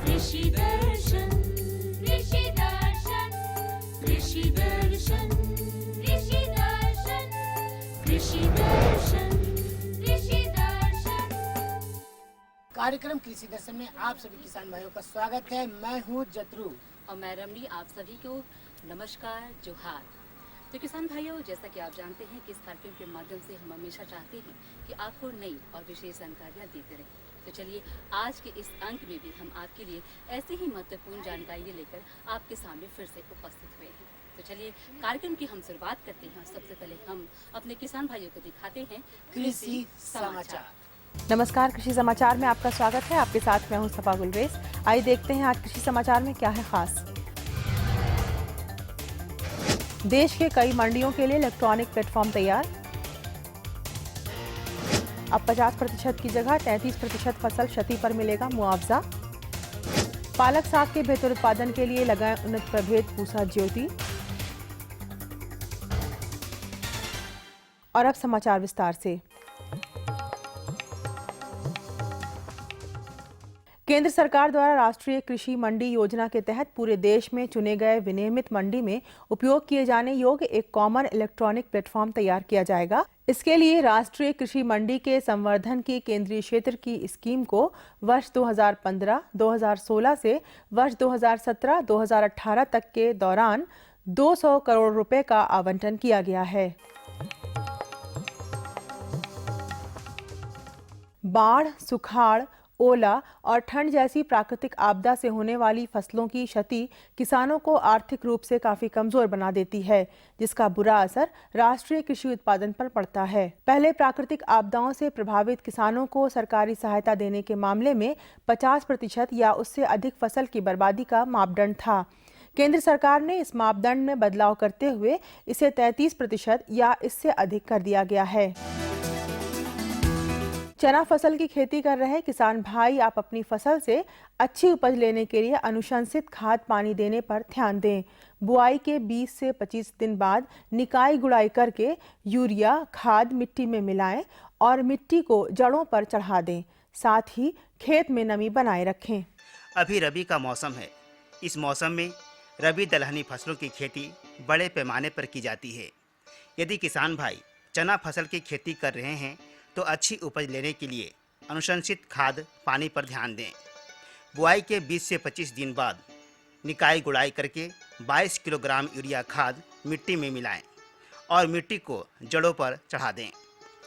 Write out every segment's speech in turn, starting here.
कृषि दर्शन कृषि दर्शन कृषि दर्शन कृषि दर्शन कृषि दर्शन कृषि दर्शन। कार्यक्रम कृषि दर्शन में आप सभी किसान भाइयों का स्वागत है। मैं हूं जतरू और मैं रमणी, आप सभी को नमस्कार, जोहार। तो किसान भाइयों, जैसा कि आप जानते हैं कि इस कार्यक्रम के माध्यम से हम हमेशा चाहते हैं कि आपको नई और विशेष जानकारियाँ देते रहें। तो चलिए आज के इस अंक में भी हम आपके लिए ऐसे ही महत्वपूर्ण जानकारी लेकर आपके सामने फिर से उपस्थित हुए हैं। तो चलिए कार्यक्रम की हम शुरुआत करते हैं। सबसे पहले हम अपने किसान भाइयों को दिखाते हैं कृषि समाचार। नमस्कार, कृषि समाचार में आपका स्वागत है। आपके साथ मैं हूं सपा गुलरेज। आइए देखते हैं आज कृषि समाचार में क्या है खास। देश के कई मंडियों के लिए इलेक्ट्रॉनिक प्लेटफॉर्म तैयार। अब 50% की जगह 33% फसल क्षति पर मिलेगा मुआवजा। पालक साग के बेहतर उत्पादन के लिए लगाएं उन्नत प्रभेद पूसा ज्योति। और अब समाचार विस्तार से। केंद्र सरकार द्वारा राष्ट्रीय कृषि मंडी योजना के तहत पूरे देश में चुने गए विनियमित मंडी में उपयोग किए जाने योग्य एक कॉमन इलेक्ट्रॉनिक प्लेटफॉर्म तैयार किया जाएगा। इसके लिए राष्ट्रीय कृषि मंडी के संवर्धन की केंद्रीय क्षेत्र की स्कीम को वर्ष 2015-2016 से वर्ष 2017-2018 तक के दौरान 200 करोड़ रुपए का आवंटन किया गया है। बाढ़, सुखाड़, ओला और ठंड जैसी प्राकृतिक आपदा से होने वाली फसलों की क्षति किसानों को आर्थिक रूप से काफी कमजोर बना देती है, जिसका बुरा असर राष्ट्रीय कृषि उत्पादन पर पड़ता है। पहले प्राकृतिक आपदाओं से प्रभावित किसानों को सरकारी सहायता देने के मामले में 50% या उससे अधिक फसल की बर्बादी का मापदंड था। केंद्र सरकार ने इस मापदंड में बदलाव करते हुए इसे 33% या इससे अधिक कर दिया गया है। चना फसल की खेती कर रहे किसान भाई, आप अपनी फसल से अच्छी उपज लेने के लिए अनुशंसित खाद पानी देने पर ध्यान दें। बुआई के 20 से 25 दिन बाद निकाई गुड़ाई करके यूरिया खाद मिट्टी में मिलाएं और मिट्टी को जड़ों पर चढ़ा दें। साथ ही खेत में नमी बनाए रखें। अभी रबी का मौसम है। इस मौसम में रबी दलहनी फसलों की खेती बड़े पैमाने पर की जाती है। यदि किसान भाई चना फसल की खेती कर रहे हैं तो अच्छी उपज लेने के लिए अनुशंसित खाद पानी पर ध्यान दें। बुआई के 20 से 25 दिन बाद निकाई गुड़ाई करके 22 किलोग्राम यूरिया खाद मिट्टी में मिलाएं और मिट्टी को जड़ों पर चढ़ा दें।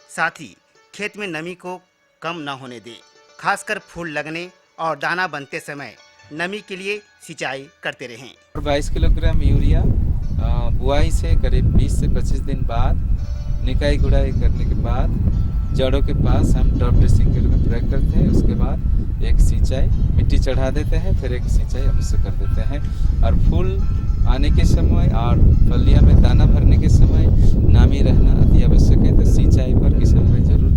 साथ ही खेत में नमी को कम न होने दें। खासकर फूल लगने और दाना बनते समय नमी के लिए सिंचाई करते रहें। 22 किलोग्राम यूरिया बुआई से करीब 20 से 25 दिन बाद निकाई गुड़ाई करने के बाद जड़ों के पास हम ड्रॉप ड्रेसिंग के लिए प्रयोग करते हैं। उसके बाद एक सिंचाई मिट्टी चढ़ा देते हैं, फिर एक सिंचाई अवश्य कर देते हैं। और फूल आने के समय और फलिया में दाना भरने के समय नामी रहना अति आवश्यक है। तो सिंचाई पर किसान भाई जरूर।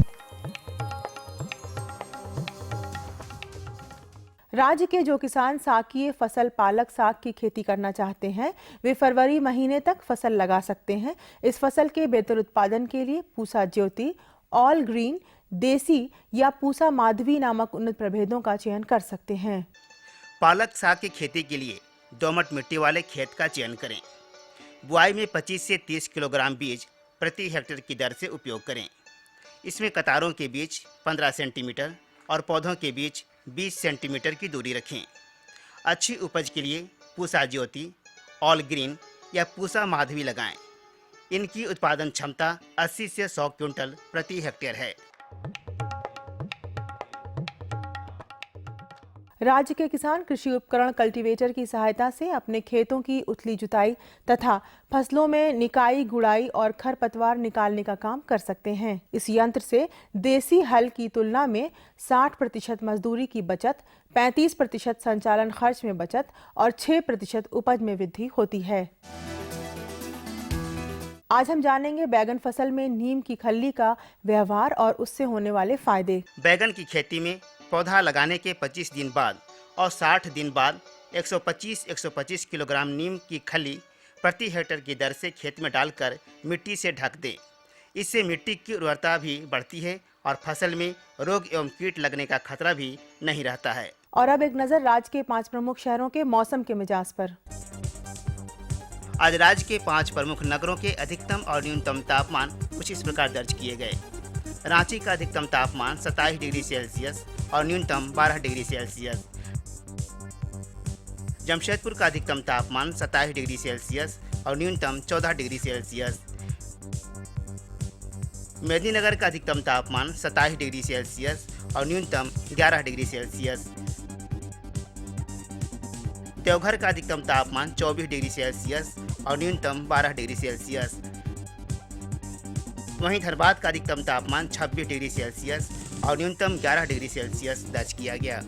राज्य के जो किसान साकीय फसल पालक साग की खेती करना चाहते हैं, वे फरवरी महीने तक फसल लगा सकते हैं। इस फसल के बेहतर उत्पादन के लिए पूसा ज्योति, ऑल ग्रीन, देसी या पूसा माधवी नामक उन्नत प्रभेदों का चयन कर सकते हैं। पालक साग की खेती के लिए दोमट मिट्टी वाले खेत का चयन करें। बुआई में 25 से 30 किलोग्राम बीज प्रति हेक्टेयर की दर से उपयोग करें। इसमें कतारों के बीच 15 सेंटीमीटर और पौधों के बीच 20 सेंटीमीटर की दूरी रखें। अच्छी उपज के लिए पूसा ज्योति, ऑल ग्रीन या पूसा माधवी लगाएं। इनकी उत्पादन क्षमता 80 से 100 क्विंटल प्रति हेक्टेयर है। राज्य के किसान कृषि उपकरण कल्टीवेटर की सहायता से अपने खेतों की उथली जुताई तथा फसलों में निकाई गुड़ाई और खरपतवार निकालने का काम कर सकते हैं। इस यंत्र से देसी हल की तुलना में 60% मजदूरी की बचत, 35% संचालन खर्च में बचत और 6% उपज में वृद्धि होती है। आज हम जानेंगे बैगन फसल में नीम की खल्ली का व्यवहार और उससे होने वाले फायदे। बैगन की खेती में पौधा लगाने के 25 दिन बाद और 60 दिन बाद 125 किलोग्राम नीम की खली प्रति हेक्टेयर की दर से खेत में डालकर मिट्टी से ढक दें। इससे मिट्टी की उर्वरता भी बढ़ती है और फसल में रोग एवं कीट लगने का खतरा भी नहीं रहता है। और अब एक नजर राज्य के 5 प्रमुख शहरों के मौसम के मिजाज पर। आज राज्य के 5 प्रमुख नगरों के अधिकतम और न्यूनतम तापमान कुछ इस प्रकार दर्ज किए गए। रांची का अधिकतम तापमान 27 डिग्री सेल्सियस और न्यूनतम 12 डिग्री सेल्सियस। जमशेदपुर का अधिकतम तापमान 27 डिग्री सेल्सियस और न्यूनतम 14 डिग्री सेल्सियस। मेदिनीनगर का अधिकतम तापमान 27 डिग्री सेल्सियस और न्यूनतम 11 डिग्री सेल्सियस। देवघर का अधिकतम तापमान 24 डिग्री सेल्सियस और न्यूनतम 12 डिग्री सेल्सियस। वहीं धनबाद का अधिकतम तापमान 26 डिग्री सेल्सियस और न्यूनतम 11 डिग्री सेल्सियस दर्ज किया गया।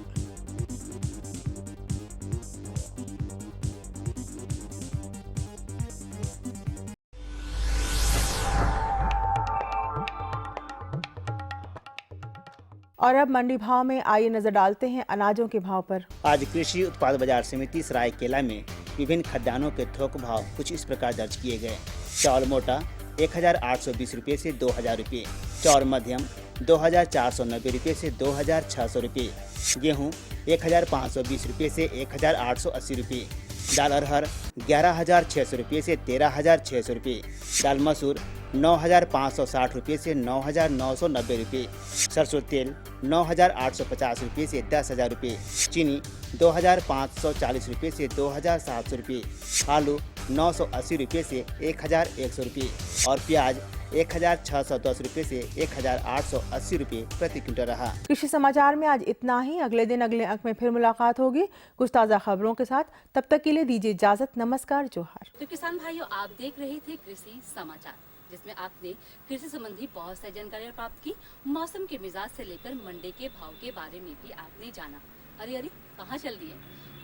और अब मंडी भाव में आइए नजर डालते हैं अनाजों के भाव पर। आज कृषि उत्पाद बाजार समिति सरायकेला में विभिन्न खाद्यान्नों के थोक भाव कुछ इस प्रकार दर्ज किए गए। चावल मोटा 1820 रुपये से 2000 रुपये, चावल मध्यम 2490 रुपये से 2600 रुपये, गेहूँ 1520 रुपये से 1880 रुपये, दाल अरहर 11600 रुपये से 13600 रुपये, दाल मसूर 9560 रुपये से 9990 रुपये, सरसों तेल 9850 रुपये से 10000 रुपये, चीनी 2540 रुपये से 2700 रुपये, आलू 980 रुपये से 1100 रुपये और प्याज 1610 रुपये से 1880 रुपये प्रति क्विंटल रहा। कृषि समाचार में आज इतना ही। अगले दिन अगले अंक में फिर मुलाकात होगी कुछ ताज़ा खबरों के साथ। तब तक के लिए दीजिए इजाजत। नमस्कार, जोहार। तो किसान भाइयों, आप देख रहे थे कृषि समाचार, जिसमें आपने कृषि संबंधी बहुत सारी जानकारियाँ प्राप्त की। मौसम के मिजाज से लेकर मंडी के भाव के बारे में भी आपने जाना। अरे कहाँ चल दिए?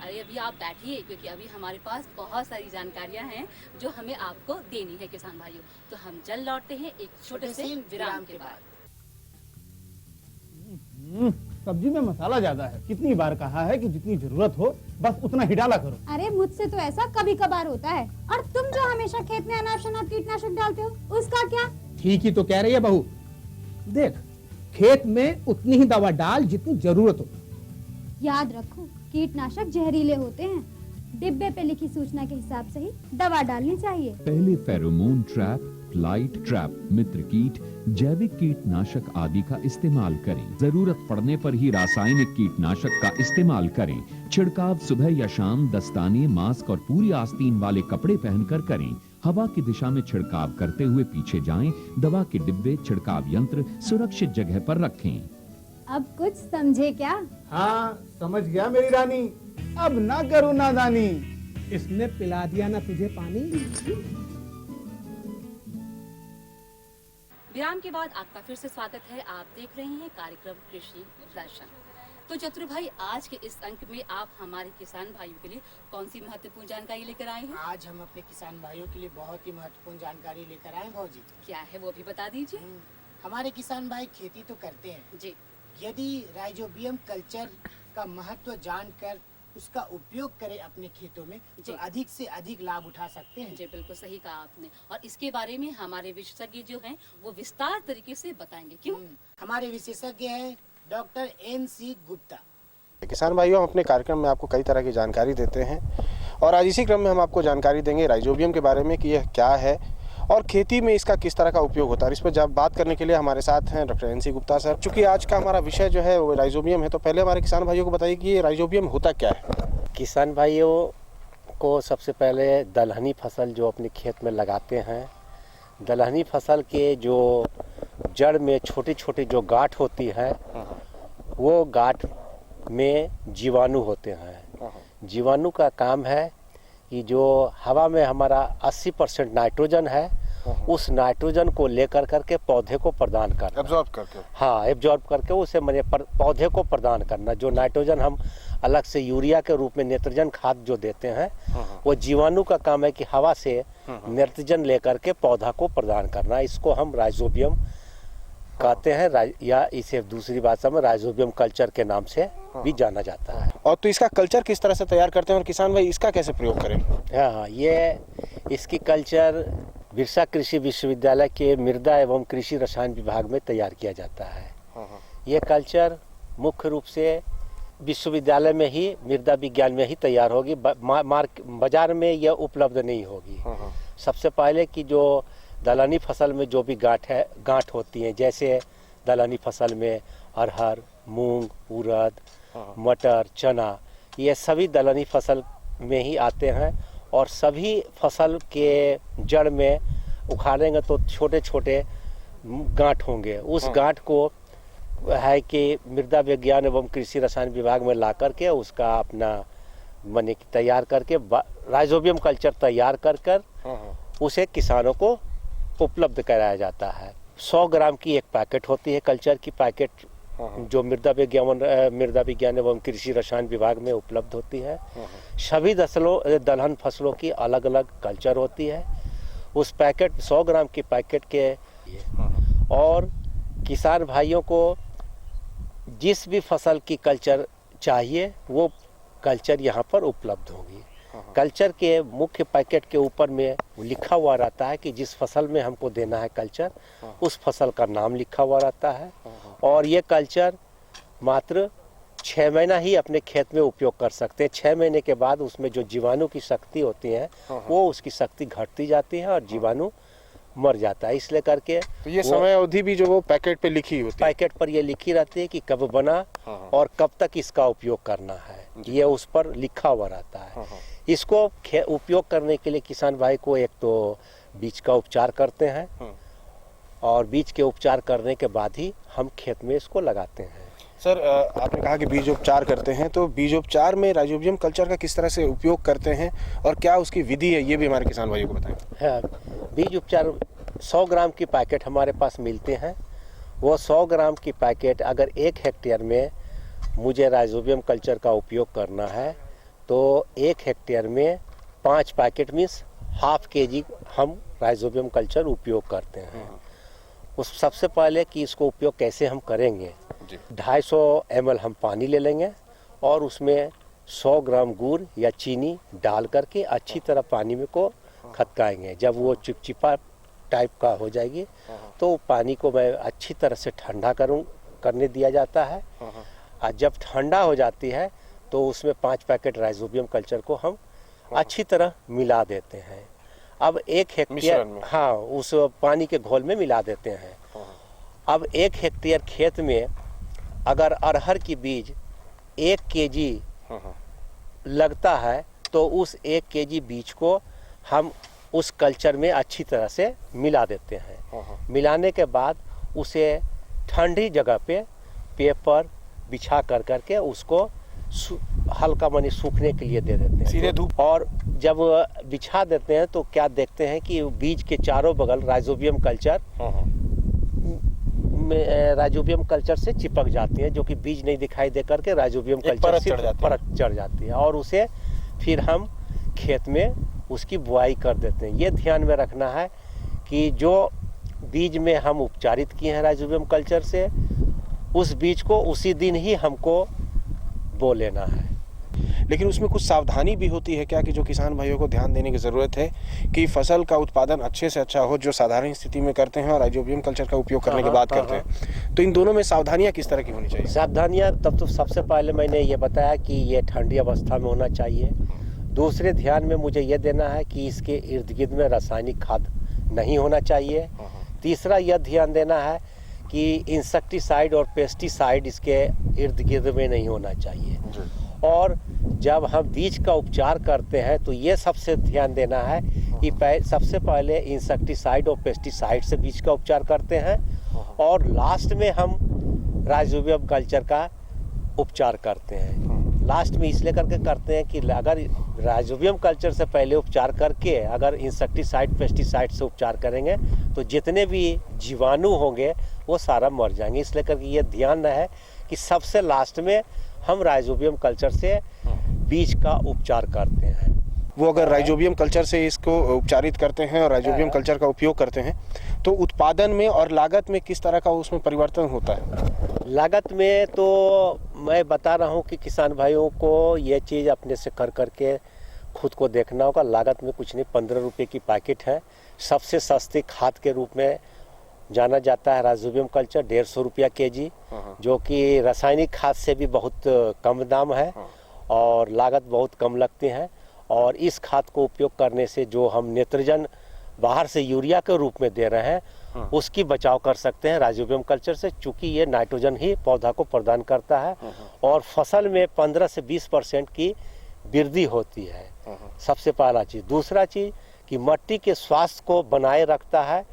अरे अभी आप बैठिए, क्योंकि अभी हमारे पास बहुत सारी जानकारियां हैं जो हमें आपको देनी है किसान भाइयों। तो हम जल्द लौटते हैं एक छोटे से विराम के बाद। सब्जी में मसाला ज्यादा है। कितनी बार कहा है कि जितनी जरूरत हो बस उतना ही डाला करो। अरे मुझसे तो ऐसा कभी कभार होता है। और तुम जो हमेशा खेत में अनाप शनाप कीटनाशक डालते हो, उसका क्या? ठीक ही तो कह रही है बहू। देख, खेत में उतनी ही दवा डाल जितनी जरूरत हो। याद रखो, कीटनाशक जहरीले होते हैं। डिब्बे पे लिखी सूचना के हिसाब से ही दवा डालनी चाहिए। पहले फेरोमोन ट्रैप, फ्लाइट ट्रैप, मित्र कीट, जैविक कीटनाशक आदि का इस्तेमाल करें। जरूरत पड़ने पर ही रासायनिक कीटनाशक का इस्तेमाल करें। छिड़काव सुबह या शाम दस्ताने, मास्क और पूरी आस्तीन वाले कपड़े पहनकर करें। हवा की दिशा में छिड़काव करते हुए पीछे जाएं। दवा के डिब्बे, छिड़काव यंत्र सुरक्षित जगह पर रखें। अब कुछ समझे क्या? हाँ, समझ गया मेरी रानी। अब ना करो नादानी। इसने पिला दिया ना तुझे पानी। विराम के बाद आपका फिर से स्वागत है। आप देख रहे हैं कार्यक्रम कृषि दर्शन। तो चतुर भाई, आज के इस अंक में आप हमारे किसान भाइयों के लिए कौन सी महत्वपूर्ण जानकारी लेकर आए हैं? आज हम अपने किसान भाइयों के लिए बहुत ही महत्वपूर्ण जानकारी लेकर आए भौजी। क्या है वो भी बता दीजिए। हमारे किसान भाई खेती तो करते हैं जी। यदि राइजोबियम कल्चर का महत्व जानकर उसका उपयोग करें अपने खेतों में तो अधिक से अधिक लाभ उठा सकते हैं। जी बिल्कुल सही कहा आपने। और इसके बारे में हमारे विशेषज्ञ जो हैं वो विस्तार तरीके से बताएंगे। क्यों? हमारे विशेषज्ञ हैं डॉक्टर NC गुप्ता। किसान भाइयों, हम अपने कार्यक्रम में आपको कई तरह की जानकारी देते हैं और आज इसी क्रम में हम आपको जानकारी देंगे राइजोबियम के बारे में कि यह क्या है और खेती में इसका किस तरह का उपयोग होता है। इस पर जब बात करने के लिए हमारे साथ हैं डॉक्टर NC गुप्ता सर। चूँकि आज का हमारा विषय जो है वो राइजोबियम है, तो पहले हमारे किसान भाइयों को बताइए कि ये राइजोबियम होता क्या है। किसान भाइयों को सबसे पहले दलहनी फसल जो अपने खेत में लगाते हैं, दलहनी फसल के जो जड़ में छोटी छोटी जो गांठ होती है, वो गांठ में जीवाणु होते हैं। जीवाणु का काम है कि जो हवा में हमारा 80% नाइट्रोजन है, उस नाइट्रोजन को लेकर करके पौधे को प्रदान करना। एब्जॉर्ब करके। हाँ, एब्जॉर्ब करके उसे मैंने पौधे को प्रदान करना। जो नाइट्रोजन हम अलग से यूरिया के रूप में नेत्रजन खाद जो देते हैं, वो जीवाणु का काम है कि हवा से नेत्रजन लेकर के पौधा को प्रदान करना। इसको हम राइजोबियम कहते हैं, या इसे दूसरी भाषा में राइजोबियम कल्चर के नाम से भी जाना जाता है। और तो इसका कल्चर किस तरह से तैयार करते हैं और किसान भाई इसका कैसे प्रयोग करें? हाँ, ये इसकी कल्चर बिरसा कृषि विश्वविद्यालय के मृदा एवं कृषि रसायन विभाग में तैयार किया जाता है। ये कल्चर मुख्य रूप से विश्वविद्यालय में ही मृदा विज्ञान में ही तैयार होगी, बाजार में यह उपलब्ध नहीं होगी। सबसे पहले कि जो दलहनी फसल में जो भी गांठ होती हैं, जैसे दलहनी फसल में अरहर, मूंग, उड़द, मटर, चना, ये सभी दलहनी फसल में ही आते हैं। और सभी फसल के जड़ में उखाड़ेंगे तो छोटे छोटे गांठ होंगे। उस गांठ को है कि मृदा विज्ञान एवं कृषि रसायन विभाग में ला करके उसका अपना माने तैयार करके राइजोबियम कल्चर तैयार कर उसे किसानों को उपलब्ध कराया जाता है। 100 ग्राम की एक पैकेट होती है कल्चर की पैकेट, जो मृदा विज्ञान एवं कृषि रसायन विभाग में उपलब्ध होती है। सभी दलहन फसलों की अलग अलग कल्चर होती है। उस पैकेट 100 ग्राम की पैकेट के और किसान भाइयों को जिस भी फसल की कल्चर चाहिए वो कल्चर यहाँ पर उपलब्ध होगी। कल्चर के मुख्य पैकेट के ऊपर में लिखा हुआ रहता है कि जिस फसल में हमको देना है कल्चर, उस फसल का नाम लिखा हुआ रहता है। और ये कल्चर मात्र 6 महीना ही अपने खेत में उपयोग कर सकते हैं। 6 महीने के बाद उसमें जो जीवाणु की शक्ति होती है वो उसकी शक्ति घटती जाती है और जीवाणु मर जाता है। इसलिए करके तो ये समय अवधि भी जो वो पैकेट पे लिखी होती है, पैकेट पर ये लिखी रहती है कि कब बना और कब तक इसका उपयोग करना है, ये उस पर लिखा हुआ रहता है। इसको उपयोग करने के लिए किसान भाई को एक तो बीज का उपचार करते हैं और बीज के उपचार करने के बाद ही हम खेत में इसको लगाते हैं। सर आपने कहा कि बीजोपचार करते हैं, तो बीजोपचार में राइजोबियम कल्चर का किस तरह से उपयोग करते हैं और क्या उसकी विधि है, ये भी हमारे किसान भाइयों को बताएं। हाँ, बीज उपचार 100 ग्राम की पैकेट हमारे पास मिलते हैं। वो 100 ग्राम की पैकेट अगर 1 हेक्टेयर में मुझे राइजोबियम कल्चर का उपयोग करना है तो 1 हेक्टेयर में 5 पैकेट मीन्स ½ kg हम राइजोबियम कल्चर उपयोग करते हैं। उस सबसे पहले कि इसको उपयोग कैसे हम करेंगे, 250 ml हम पानी ले लेंगे और उसमें 100 ग्राम गुड़ या चीनी डाल करके अच्छी तरह पानी में को खदकाएंगे। जब वो चिपचिपा टाइप का हो जाएगी तो पानी को मैं अच्छी तरह से ठंडा करने दिया जाता है। और जब ठंडा हो जाती है तो उसमें 5 पैकेट राइजोबियम कल्चर को हम अच्छी तरह मिला देते हैं। अब 1 हेक्टेयर, हाँ, उस पानी के घोल में मिला देते हैं। अब 1 हेक्टेयर खेत में अगर अरहर की बीज 1 kg लगता है तो उस 1 kg बीज को हम उस कल्चर में अच्छी तरह से मिला देते हैं। मिलाने के बाद उसे ठंडी जगह पे पेपर बिछा करके उसको हल्का मानी सूखने के लिए दे देते हैं सीधे धूप। और जब बिछा देते हैं तो क्या देखते हैं कि बीज के चारों बगल राइजोबियम कल्चर से चिपक जाती है, जो कि बीज नहीं दिखाई दे करके राइजोबियम कल्चर से परत चढ़ जाती है और उसे फिर हम खेत में उसकी बुआई कर देते हैं। ये ध्यान में रखना है कि जो बीज में हम उपचारित किए हैं राइजोबियम कल्चर से, उस बीज को उसी दिन ही हमको बो लेना है। लेकिन उसमें कुछ सावधानी भी होती है क्या, कि जो किसान भाइयों को ध्यान देने की ज़रूरत है कि फसल का उत्पादन अच्छे से अच्छा हो, जो साधारण स्थिति में करते हैं और राइजोबियम कल्चर का उपयोग करने के बाद करते हैं, तो इन दोनों में सावधानियां किस तरह की होनी चाहिए? सावधानियां तब तो सबसे पहले मैंने ये बताया कि ये ठंडी अवस्था में होना चाहिए। दूसरे ध्यान में मुझे ये देना है कि इसके इर्द गिर्द में रासायनिक खाद नहीं होना चाहिए। तीसरा यह ध्यान देना है कि इंसेक्टिसाइड और पेस्टिसाइड इसके इर्द गिर्द में नहीं होना चाहिए। और जब हम बीज का उपचार करते हैं तो ये सबसे ध्यान देना है कि सबसे पहले इंसेक्टिसाइड और पेस्टिसाइड से बीज का उपचार करते हैं और लास्ट में हम राइजोबियम कल्चर का उपचार करते हैं। लास्ट में इसलिए करके करते हैं कि अगर राइजोबियम कल्चर से पहले उपचार करके अगर इंसेक्टिसाइड पेस्टिसाइड से उपचार करेंगे तो जितने भी जीवाणु होंगे वो सारा मर जाएंगे। इसलिए करके ये ध्यान है कि सबसे लास्ट में हम राइजोबियम कल्चर से बीज का उपचार करते हैं। वो अगर राइजोबियम कल्चर से इसको उपचारित करते हैं और राइजोबियम कल्चर का उपयोग करते हैं तो उत्पादन में और लागत में किस तरह का उसमें परिवर्तन होता है? लागत में तो मैं बता रहा हूँ कि किसान भाइयों को ये चीज़ अपने से कर करके खुद को देखना होगा। लागत में कुछ नहीं, 15 रुपये की पैकेट है। सबसे सस्ती खाद के रूप में जाना जाता है राइजोबियम कल्चर 150 रुपया केजी, जो कि रासायनिक खाद से भी बहुत कम दाम है और लागत बहुत कम लगती है। और इस खाद को उपयोग करने से जो हम नेत्रजन बाहर से यूरिया के रूप में दे रहे हैं उसकी बचाव कर सकते हैं राइजोबियम कल्चर से, चूंकि ये नाइट्रोजन ही पौधा को प्रदान करता है और फसल में 15 से 20% की वृद्धि होती है। सबसे पहला चीज। दूसरा चीज कि मिट्टी के स्वास्थ्य को बनाए रखता है,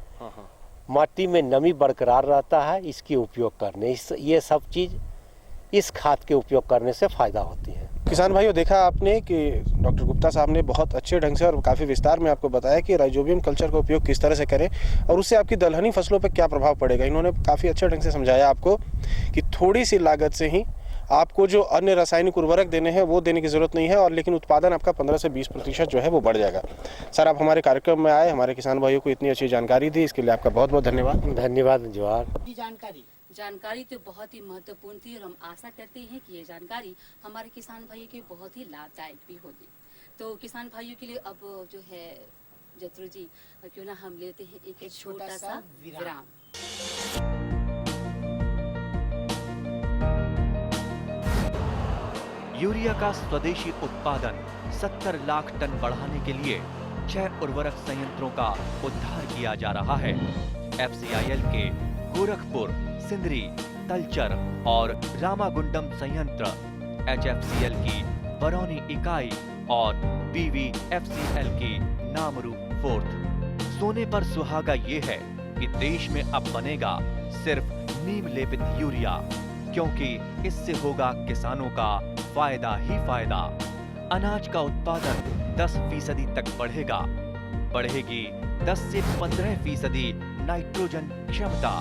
मिट्टी में नमी बरकरार रहता है इसकी उपयोग करने, ये सब चीज इस खाद के उपयोग करने से फायदा होती है। किसान भाइयों, देखा आपने कि डॉक्टर गुप्ता साहब ने बहुत अच्छे ढंग से और काफ़ी विस्तार में आपको बताया कि राइजोबियम कल्चर का उपयोग किस तरह से करें और उससे आपकी दलहनी फसलों पर क्या प्रभाव पड़ेगा। इन्होंने काफ़ी अच्छे ढंग से समझाया आपको कि थोड़ी सी लागत से ही आपको जो अन्य रासायनिक उर्वरक देने हैं वो देने की ज़रूरत नहीं है, और लेकिन उत्पादन आपका 15 से 20% जो है वो बढ़ जाएगा। सर, आप हमारे कार्यक्रम में आए, हमारे किसान भाइयों को इतनी अच्छी जानकारी दी, इसके लिए आपका बहुत बहुत धन्यवाद। धन्यवाद जवाहर। जानकारी तो बहुत ही महत्वपूर्ण थी और हम आशा करते हैं कि ये जानकारी हमारे किसान भाइयों के बहुत ही लाभदायक भी होगी। तो किसान भाइयों के लिए अब जो है जत्रू जी, क्यों ना हम लेते हैं एक छोटा सा विराम। यूरिया का स्वदेशी उत्पादन 70 लाख टन बढ़ाने के लिए 6 उर्वरक संयंत्रों का उद्धार किया जा रहा है। FCIL के गोरखपुर, सिंदरी, तलचर और रामागुंडम संयंत्र, HFCL की बरौनी इकाई और BVFCL की नामरू फोर्थ। सोने पर सुहागा ये है कि देश में अब बनेगा सिर्फ नीम लेपित यूरिया, क्योंकि इससे होगा किसानों का फायदा ही फायदा। अनाज का उत्पादन 10% तक बढ़ेगा, बढ़ेगी 10 से 15% नाइट्रोजन क्षमता।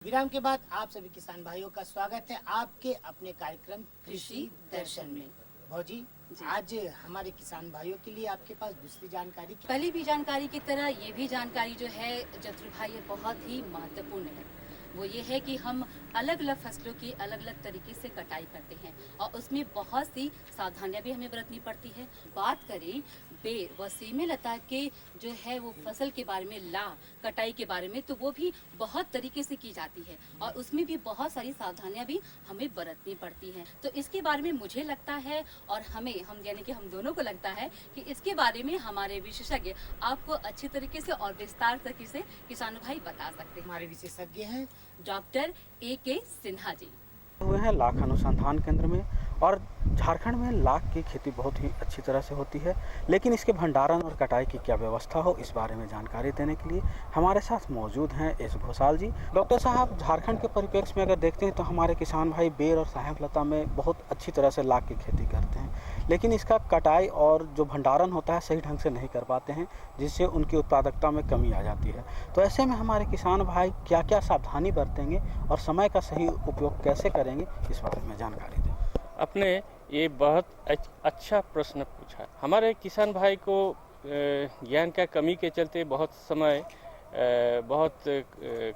विराम के बाद आप सभी किसान भाइयों का स्वागत है आपके अपने कार्यक्रम कृषि दर्शन में। भौजी, आज हमारे किसान भाइयों के लिए आपके पास दूसरी जानकारी, पहले भी जानकारी की तरह ये भी जानकारी जो है जत्रू भाई ये बहुत ही महत्वपूर्ण है। वो ये है कि हम अलग अलग फसलों की अलग अलग तरीके से कटाई करते हैं और उसमें बहुत सी सावधानियां भी हमें बरतनी पड़ती है। बात करें बेर व सेमे लता के जो है वो फसल के बारे में, कटाई के बारे में, तो वो भी बहुत तरीके से की जाती है और उसमें भी बहुत सारी सावधानियां भी हमें बरतनी पड़ती हैं। तो इसके बारे में मुझे लगता है और हम यानी कि हम दोनों को लगता है कि इसके बारे में हमारे विशेषज्ञ आपको अच्छी तरीके से और विस्तार तरीके से किसान भाई बता सकते हैं। हमारे विशेषज्ञ हैं डॉक्टर AK सिन्हा जी हुए हैं लाख अनुसंधान केंद्र में, और झारखंड में लाख की खेती बहुत ही अच्छी तरह से होती है, लेकिन इसके भंडारण और कटाई की क्या व्यवस्था हो इस बारे में जानकारी देने के लिए हमारे साथ मौजूद हैं एस घोषाल जी। डॉक्टर साहब, झारखंड के परिप्रेक्ष्य में अगर देखते हैं तो हमारे किसान भाई बेर और सहायक लता में बहुत अच्छी तरह से लाख की खेती करते हैं, लेकिन इसका कटाई और जो भंडारण होता है सही ढंग से नहीं कर पाते हैं, जिससे उनकी उत्पादकता में कमी आ जाती है। तो ऐसे में हमारे किसान भाई क्या क्या सावधानी बरतेंगे और समय का सही उपयोग कैसे करेंगे, इस बारे में जानकारी दें। आपने ये बहुत अच्छा प्रश्न पूछा। हमारे किसान भाई को ज्ञान का कमी के चलते बहुत समय बहुत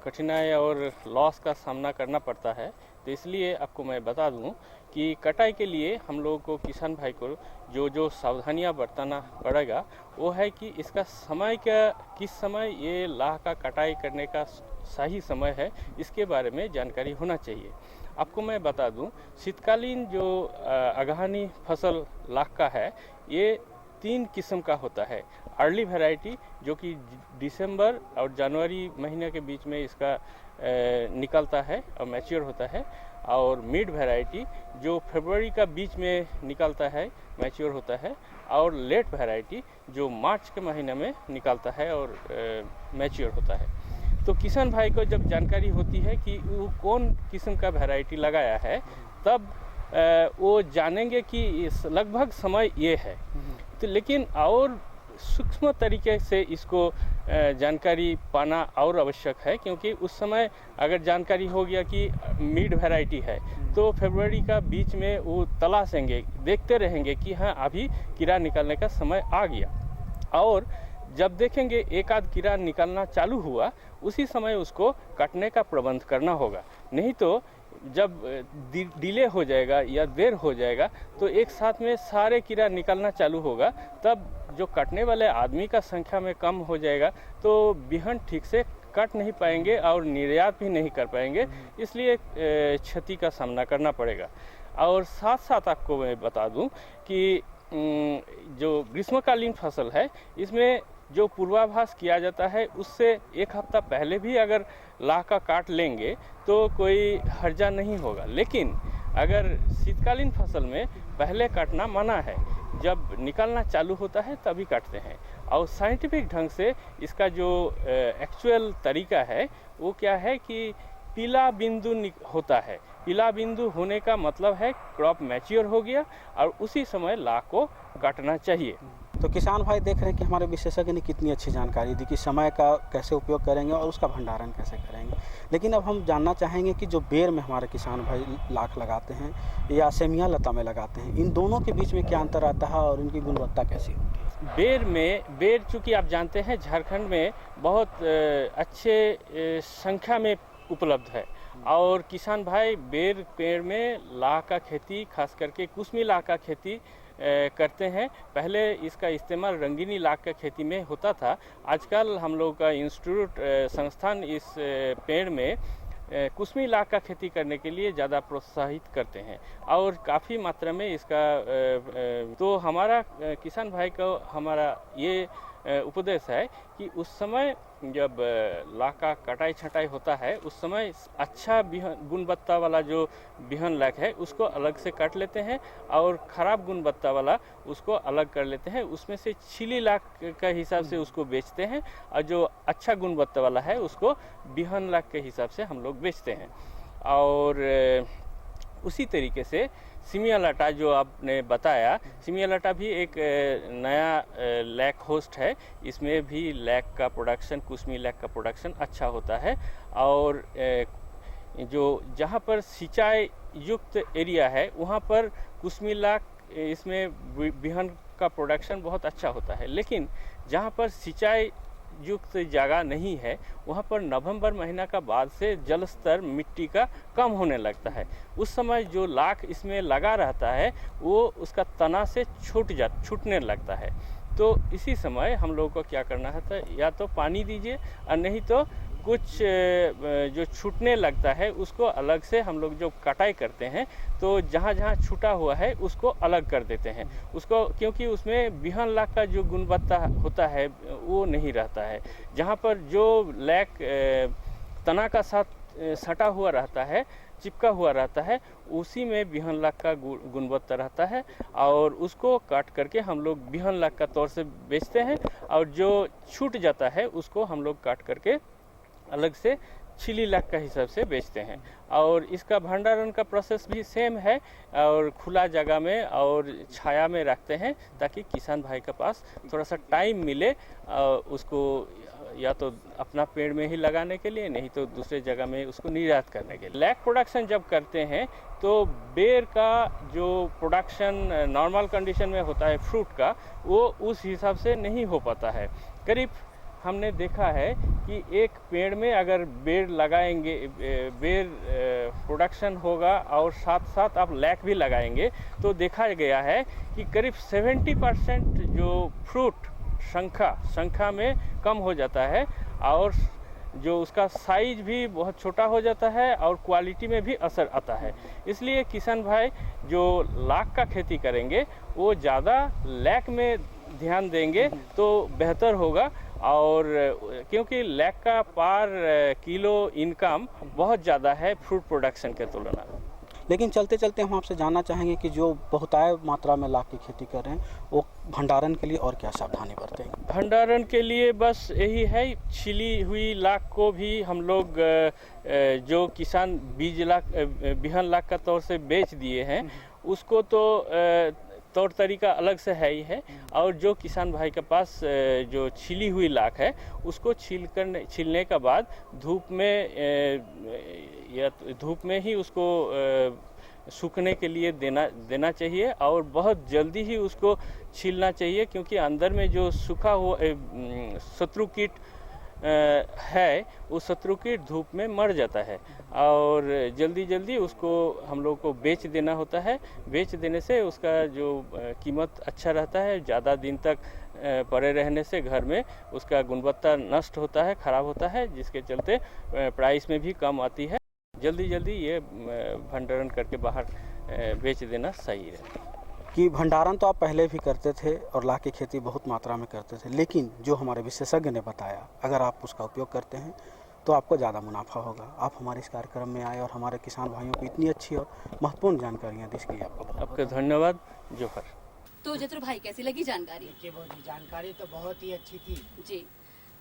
कठिनाई और लॉस का सामना करना पड़ता है। तो इसलिए आपको मैं बता दूं कि कटाई के लिए हम लोगों को, किसान भाई को जो सावधानियां बरतना पड़ेगा वो है कि इसका समय का, किस समय ये लाह का कटाई करने का सही समय है, इसके बारे में जानकारी होना चाहिए। आपको मैं बता दूं, शीतकालीन जो अगहनी फसल लाख का है, ये 3 किस्म का होता है। अर्ली वैरायटी जो कि दिसंबर और जनवरी महीने के बीच में इसका निकलता है और मैच्योर होता है, और मिड वैरायटी जो फरवरी का बीच में निकलता है, मैच्योर होता है, और लेट वैरायटी जो मार्च के महीने में निकलता है और मैच्योर होता है। तो किसान भाई को जब जानकारी होती है कि वो कौन किस्म का वैरायटी लगाया है, तब वो जानेंगे कि इस लगभग समय ये है। तो लेकिन और सूक्ष्म तरीके से इसको जानकारी पाना और आवश्यक है, क्योंकि उस समय अगर जानकारी हो गया कि मिड वैरायटी है तो फरवरी का बीच में वो तलाशेंगे, देखते रहेंगे कि हाँ अभी कीड़ा निकलने का समय आ गया, और जब देखेंगे एक आध कीड़ा निकलना चालू हुआ, उसी समय उसको काटने का प्रबंध करना होगा। नहीं तो जब डिले हो जाएगा या देर हो जाएगा तो एक साथ में सारे कीड़ा निकलना चालू होगा, तब जो काटने वाले आदमी का संख्या में कम हो जाएगा तो बिहन ठीक से काट नहीं पाएंगे और निर्यात भी नहीं कर पाएंगे, इसलिए क्षति का सामना करना पड़ेगा। और साथ साथ आपको मैं बता दूं कि जो ग्रीष्मकालीन फसल है इसमें जो पूर्वाभास किया जाता है उससे एक हफ्ता पहले भी अगर लाख का काट लेंगे तो कोई हर्जा नहीं होगा, लेकिन अगर शीतकालीन फसल में पहले काटना मना है, जब निकलना चालू होता है तभी काटते हैं। और साइंटिफिक ढंग से इसका जो एक्चुअल तरीका है वो क्या है कि पीला बिंदु होता है, पीला बिंदु होने का मतलब है क्रॉप मैच्योर हो गया और उसी समय लाख को काटना चाहिए। तो किसान भाई देख रहे हैं कि हमारे विशेषज्ञ ने कितनी अच्छी जानकारी दी कि समय का कैसे उपयोग करेंगे और उसका भंडारण कैसे करेंगे। लेकिन अब हम जानना चाहेंगे कि जो बेर में हमारे किसान भाई लाख लगाते हैं या सेमिया लता में लगाते हैं, इन दोनों के बीच में क्या अंतर आता है और इनकी गुणवत्ता कैसी होती है? बेर चूँकि आप जानते हैं झारखंड में बहुत अच्छे संख्या में उपलब्ध है और किसान भाई बेर पेड़ में लाख का खेती, खास करके कुसमी लाख का खेती करते हैं। पहले इसका इस्तेमाल रंगीनी लाख का खेती में होता था, आजकल हम लोग का इंस्टीट्यूट संस्थान इस पेड़ में कुसमी लाख का खेती करने के लिए ज़्यादा प्रोत्साहित करते हैं और काफ़ी मात्रा में इसका तो हमारा किसान भाई को हमारा ये उपदेश है कि उस समय जब लाख का कटाई छटाई होता है उस समय अच्छा गुणवत्ता वाला जो बिहन लाख है उसको अलग से काट लेते हैं और ख़राब गुणवत्ता वाला उसको अलग कर लेते हैं, उसमें से छिली लाख का हिसाब से उसको बेचते हैं और जो अच्छा गुणवत्ता वाला है उसको बिहन लाख के हिसाब से हम लोग बेचते हैं। और उसी तरीके से सिमिया लटा जो आपने बताया, सिमिया लटा भी एक नया लैक होस्ट है, इसमें भी लैक का प्रोडक्शन, कुसमी लैक का प्रोडक्शन अच्छा होता है और जो जहाँ पर सिंचाई युक्त एरिया है वहाँ पर कुसमी लाख इसमें बिहन का प्रोडक्शन बहुत अच्छा होता है, लेकिन जहाँ पर सिंचाई युक्त जगह नहीं है वहाँ पर नवंबर महीना का बाद से जल स्तर मिट्टी का कम होने लगता है। उस समय जो लाख इसमें लगा रहता है वो उसका तना से छूटने लगता है। तो इसी समय हम लोगों को क्या करना है, या तो पानी दीजिए और नहीं तो कुछ जो छूटने लगता है उसको अलग से हम लोग जो कटाई करते हैं तो जहाँ जहाँ छूटा हुआ है उसको अलग कर देते हैं उसको, क्योंकि उसमें बिहन लाख का जो गुणवत्ता होता है वो नहीं रहता है। जहाँ पर जो लैक तना का साथ सटा हुआ रहता है, चिपका हुआ रहता है, उसी में बिहन लाख का गुणवत्ता रहता है और उसको काट करके हम लोग बिहन लाख का तौर से बेचते हैं और जो छूट जाता है उसको हम लोग काट करके अलग से छिली लाख का हिसाब से बेचते हैं। और इसका भंडारण का प्रोसेस भी सेम है और खुला जगह में और छाया में रखते हैं ताकि किसान भाई के पास थोड़ा सा टाइम मिले उसको या तो अपना पेड़ में ही लगाने के लिए, नहीं तो दूसरे जगह में उसको निर्यात करने के लिए। लैक प्रोडक्शन जब करते हैं तो बेर का जो प्रोडक्शन नॉर्मल कंडीशन में होता है फ्रूट का, वो उस हिसाब से नहीं हो पाता है। करीब हमने देखा है कि एक पेड़ में अगर बेर लगाएंगे, बेर प्रोडक्शन होगा और साथ साथ आप लैक भी लगाएंगे तो देखा गया है कि करीब 70% जो फ्रूट संख्या में कम हो जाता है और जो उसका साइज भी बहुत छोटा हो जाता है और क्वालिटी में भी असर आता है। इसलिए किसान भाई जो लाख का खेती करेंगे वो ज़्यादा लैक में ध्यान देंगे तो बेहतर होगा, और क्योंकि लैक का पर किलो इनकम बहुत ज़्यादा है फ्रूट प्रोडक्शन के तुलना में। लेकिन चलते चलते हम आपसे जानना चाहेंगे कि जो बहुतायत मात्रा में लाख की खेती कर रहे हैं वो भंडारण के लिए और क्या सावधानी बरतें? भंडारण के लिए बस यही है, छिली हुई लाख को भी हम लोग जो किसान बिहन लाख का तौर से बेच दिए हैं उसको तो तौर तरीका अलग से है ही है, और जो किसान भाई के पास जो छिली हुई लाख है उसको छीलने के बाद धूप में ही उसको सूखने के लिए देना चाहिए और बहुत जल्दी ही उसको छीलना चाहिए, क्योंकि अंदर में जो सूखा हुआ शत्रु कीट है वो शत्रु की धूप में मर जाता है और जल्दी जल्दी उसको हम लोग को बेच देना होता है। बेच देने से उसका जो कीमत अच्छा रहता है, ज़्यादा दिन तक पड़े रहने से घर में उसका गुणवत्ता नष्ट होता है, खराब होता है, जिसके चलते प्राइस में भी कम आती है। जल्दी जल्दी ये भंडारण करके बाहर बेच देना सही है। कि भंडारण तो आप पहले भी करते थे और लाख की खेती बहुत मात्रा में करते थे, लेकिन जो हमारे विशेषज्ञ ने बताया अगर आप उसका उपयोग करते हैं तो आपको ज़्यादा मुनाफा होगा। आप हमारे इस कार्यक्रम में आए और हमारे किसान भाइयों को इतनी अच्छी और महत्वपूर्ण जानकारियाँ दी, इसके लिए आपका धन्यवाद। जोहर। तो जतुर भाई कैसी लगी जानकारी? देखिए भौजी, जानकारी तो बहुत ही अच्छी थी जी।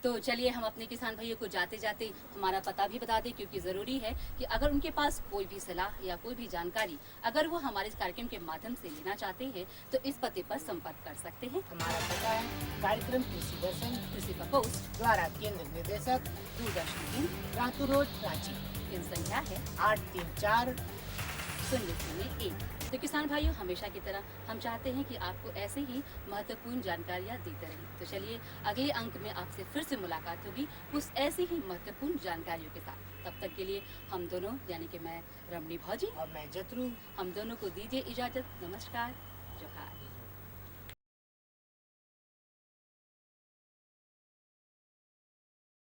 तो चलिए हम अपने किसान भाइयों को जाते जाते हमारा पता भी बता दें, क्योंकि ज़रूरी है कि अगर उनके पास कोई भी सलाह या कोई भी जानकारी अगर वो हमारे इस कार्यक्रम के माध्यम से लेना चाहते हैं तो इस पते पर संपर्क कर सकते हैं। हमारा पता है कार्यक्रम कृषि दर्शन, कृषि का पोस्ट द्वारा केंद्र निदेशक, दूरदर्शन, रातू रोड, रांची। पिन संख्या है 834-001। तो किसान भाइयों, हमेशा की तरह हम चाहते हैं कि आपको ऐसे ही महत्वपूर्ण जानकारियाँ देते रहें। तो चलिए अगले अंक में आपसे फिर से मुलाकात होगी उस ऐसी ही महत्वपूर्ण जानकारियों के साथ। तब तक के लिए हम दोनों, यानी कि मैं रमणी भौजी और मैं जतरू, हम दोनों को दीजिए इजाज़त। नमस्कार, जोहार।